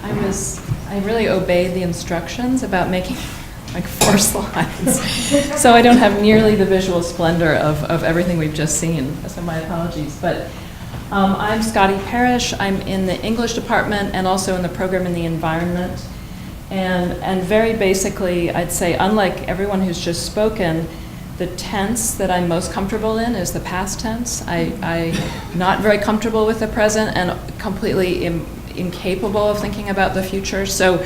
I really obeyed the instructions about making like 4 slides. So I don't have nearly the visual splendor of everything we've just seen, so my apologies. But I'm Scotty Parrish. I'm in the English department and also in the program in the environment. And very basically, I'd say, unlike everyone who's just spoken, the tense that I'm most comfortable in is the past tense. I'm not very comfortable with the present and completely incapable of thinking about the future. So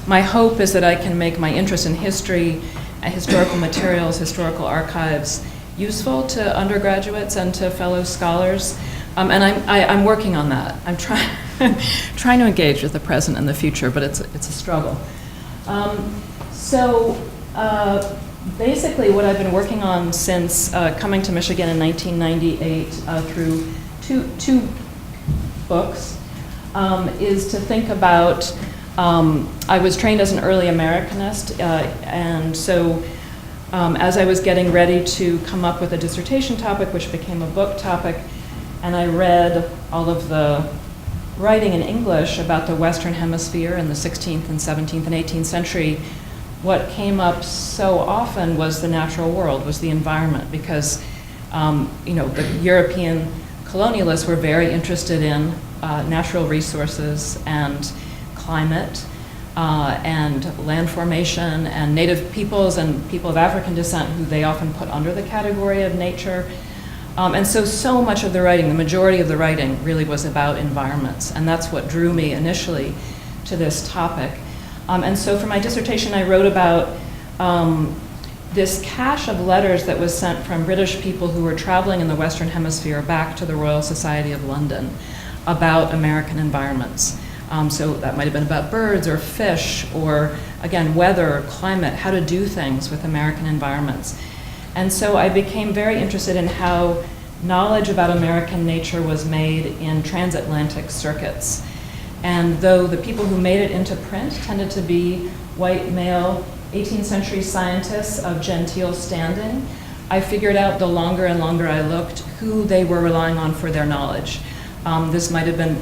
my hope is that I can make my interest in history, historical materials, historical archives useful to undergraduates and to fellow scholars. And I'm working on that. I'm trying to engage with the present and the future, but it's a struggle. Basically what I've been working on since coming to Michigan in 1998 through two books is to think about, I was trained as an early Americanist, and so as I was getting ready to come up with a dissertation topic, which became a book topic, and I read all of the writing in English about the Western Hemisphere in the 16th and 17th and 18th century, what came up so often was the natural world, was the environment, because the European colonialists were very interested in natural resources and climate and land formation and native peoples and people of African descent who they often put under the category of nature. And so much of the writing, the majority of the writing really was about environments, and that's what drew me initially to this topic. And so for my dissertation, I wrote about this cache of letters that was sent from British people who were traveling in the Western Hemisphere back to the Royal Society of London about American environments. So that might have been about birds or fish or, again, weather or climate, how to do things with American environments. And so I became very interested in how knowledge about American nature was made in transatlantic circuits. And though the people who made it into print tended to be white male 18th century scientists of genteel standing, I figured out the longer and longer I looked who they were relying on for their knowledge. This might have been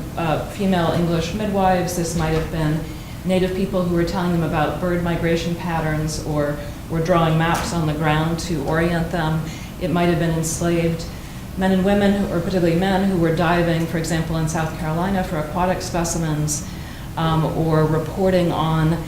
female English midwives, this might have been native people who were telling them about bird migration patterns or were drawing maps on the ground to orient them. It might have been enslaved men and women, or particularly men, who were diving, for example, in South Carolina for aquatic specimens, or reporting on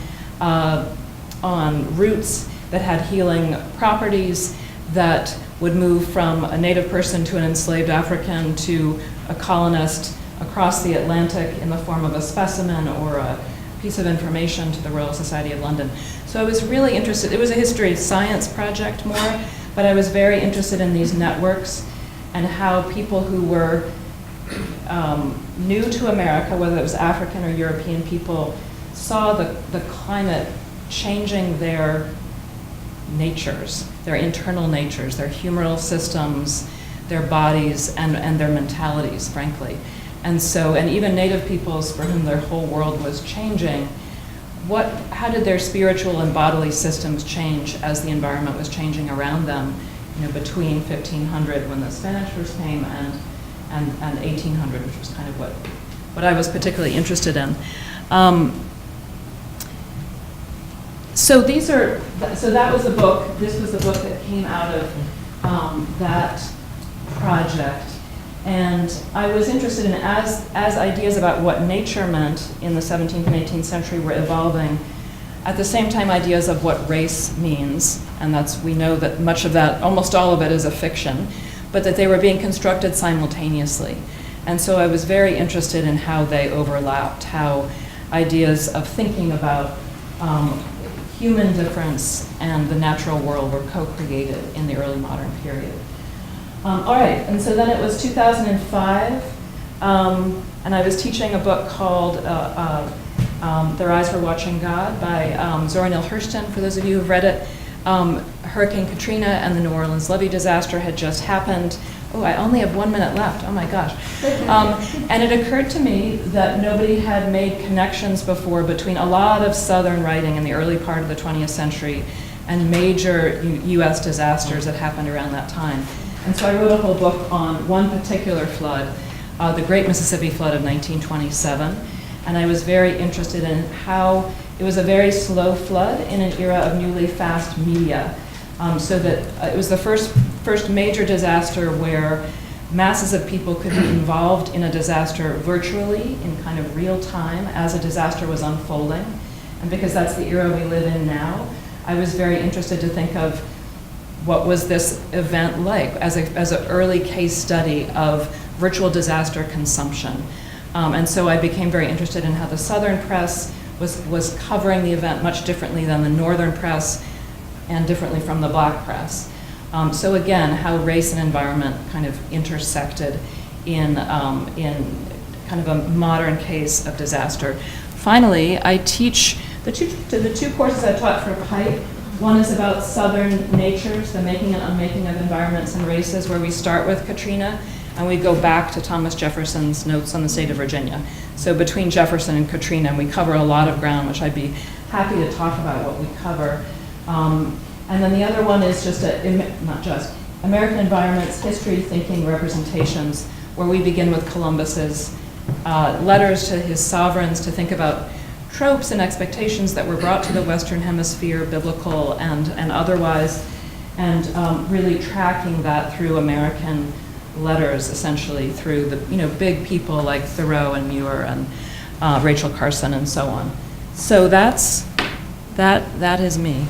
roots that had healing properties that would move from a native person to an enslaved African to a colonist across the Atlantic in the form of a specimen or a piece of information to the Royal Society of London. So I was really interested. It was a history science project more, but I was very interested in these networks and how people who were new to America, whether it was African or European people, saw the climate changing their natures, their internal natures, their humoral systems, their bodies, and their mentalities, frankly. And so, and even native peoples for whom their whole world was changing, how did their spiritual and bodily systems change as the environment was changing around them, between 1500 when the Spanish first came and 1800, which was kind of what I was particularly interested in. So that was the book. This was the book that came out of that project. And I was interested in, as ideas about what nature meant in the 17th and 18th century were evolving, at the same time ideas of what race means, and we know that much of that, almost all of it is a fiction, but that they were being constructed simultaneously. And so I was very interested in how they overlapped, how ideas of thinking about human difference and the natural world were co-created in the early modern period. All right, and so then it was 2005, and I was teaching a book called Their Eyes Were Watching God by Zora Neale Hurston. For those of you who've read it, Hurricane Katrina and the New Orleans levee disaster had just happened. Oh, I only have 1 minute left, oh my gosh. And it occurred to me that nobody had made connections before between a lot of Southern writing in the early part of the 20th century and major US disasters that happened around that time. And so I wrote a whole book on one particular flood, the Great Mississippi Flood of 1927. and I was very interested in how it was a very slow flood in an era of newly fast media. So that it was the first major disaster where masses of people could be involved in a disaster virtually in kind of real time as a disaster was unfolding. And because that's the era we live in now, I was very interested to think of what was this event like as an early case study of virtual disaster consumption. And so I became very interested in how the Southern press was covering the event much differently than the Northern press and differently from the Black press. So again, how race and environment kind of intersected in kind of a modern case of disaster. Finally, I teach the two courses I taught for Pike. One is about Southern natures, the making and unmaking of environments and races, where we start with Katrina and we go back to Thomas Jefferson's Notes on the State of Virginia. So between Jefferson and Katrina, we cover a lot of ground, which I'd be happy to talk about what we cover. And then the other one is not just, American Environments, History, Thinking, Representations, where we begin with Columbus's letters to his sovereigns to think about tropes and expectations that were brought to the Western Hemisphere, biblical and otherwise, and really tracking that through American letters, essentially through the big people like Thoreau and Muir and Rachel Carson and so on. So that is me.